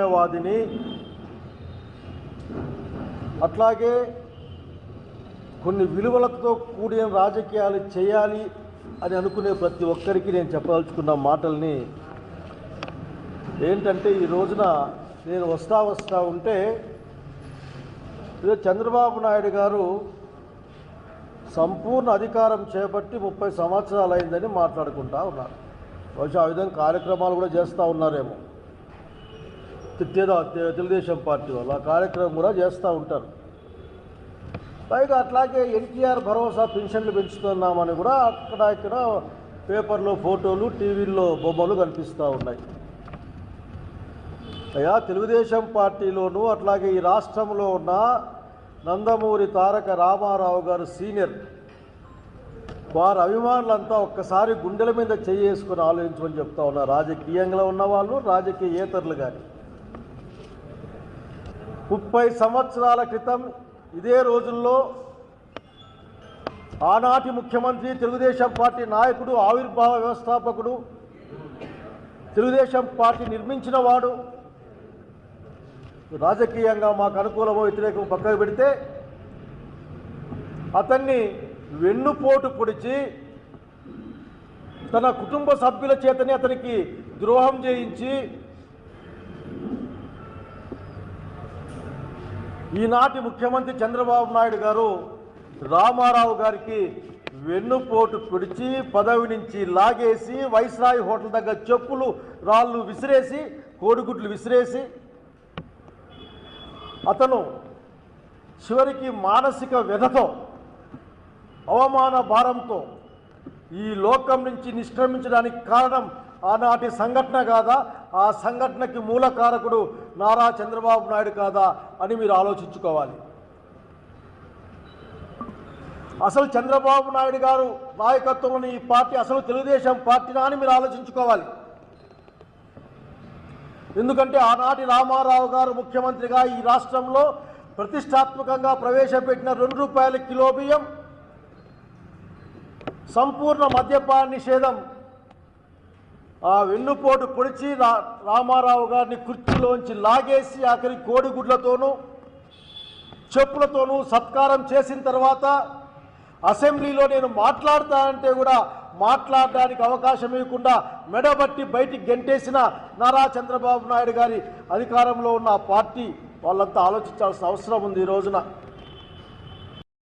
వాదిని అట్లాగే కొన్ని విలువలతో కూడిన రాజకీయాలు చేయాలి అని అనుకునే ప్రతి ఒక్కరికి నేను చెప్పదలుచుకున్న మాటల్ని ఏంటంటే ఈ రోజున నేను వస్తా ఉంటే చంద్రబాబు నాయుడు గారు సంపూర్ణ అధికారం చేపట్టి 30 సంవత్సరాలు అయిందని మాట్లాడుకుంటా ఉన్నారు. బహుశా ఆ విధంగా కార్యక్రమాలు కూడా చేస్తూ ఉన్నారేమో. తెలుగుదేశం పార్టీ వాళ్ళు ఆ కార్యక్రమం కూడా చేస్తూ ఉంటారు. పైగా అట్లాగే ఎన్టీఆర్ భరోసా పెన్షన్లు పెంచుతున్నామని కూడా ఇక్కడ పేపర్లో ఫోటోలు టీవీల్లో బొమ్మలు కనిపిస్తూ ఉన్నాయి. అయ్యా తెలుగుదేశం పార్టీలోనూ అట్లాగే ఈ రాష్ట్రంలో ఉన్న నందమూరి తారక రామారావు గారు సీనియర్, వారి అభిమానులంతా ఒక్కసారి గుండెల మీద చేసుకుని ఆలోచించమని చెప్తా ఉన్నారు. రాజకీయంగా ఉన్నవాళ్ళు, రాజకీయేతరులు కానీ 30 సంవత్సరాల క్రితం ఇదే రోజుల్లో ఆనాటి ముఖ్యమంత్రి, తెలుగుదేశం పార్టీ నాయకుడు, ఆవిర్భావ వ్యవస్థాపకుడు, తెలుగుదేశం పార్టీ నిర్మించిన వాడు, రాజకీయంగా మాకు అనుకూలమో వ్యతిరేకమో పక్కకు పెడితే అతన్ని వెన్నుపోటు పొడిచి తన కుటుంబ సభ్యుల చేతనే అతనికి ద్రోహం చేయించి ఈనాటి ముఖ్యమంత్రి చంద్రబాబు నాయుడు గారు రామారావు గారికి వెన్నుపోటు పొడిచి పదవి నుంచి లాగేసి వైస్రాయ్ హోటల్ దగ్గర చెప్పులు రాళ్ళు విసిరేసి కోడిగుడ్లు విసిరేసి అతను చివరికి మానసిక వ్యధతో అవమాన భారంతో ఈ లోకం నుంచి నిష్క్రమించడానికి కారణం ఆనాటి సంఘటన కాదా? ఆ సంఘటనకి మూల కారకుడు నారా చంద్రబాబు నాయుడు కాదా అని మీరు ఆలోచించుకోవాలి. అసలు చంద్రబాబు నాయుడు గారు నాయకత్వంలోని ఈ పార్టీ అసలు తెలుగుదేశం పార్టీనా అని మీరు ఆలోచించుకోవాలి. ఎందుకంటే ఆనాటి రామారావు గారు ముఖ్యమంత్రిగా ఈ రాష్ట్రంలో ప్రతిష్టాత్మకంగా ప్రవేశపెట్టిన ₹2 కిలో బియ్యం, సంపూర్ణ మద్యపాన నిషేధం, ఆ వెన్నుపోటు పొడిచి రామారావు గారిని కుర్చీలోంచి లాగేసి ఆఖరి కోడిగుడ్లతోనూ చెప్పులతోనూ సత్కారం చేసిన తర్వాత అసెంబ్లీలో నేను మాట్లాడతానంటే కూడా మాట్లాడడానికి అవకాశం ఇవ్వకుండా మెడబట్టి బయటికి గెంటేసిన నారా చంద్రబాబు నాయుడు గారి అధికారంలో ఉన్న పార్టీ వాళ్ళంతా ఆలోచించాల్సిన అవసరం ఉంది ఈ రోజున.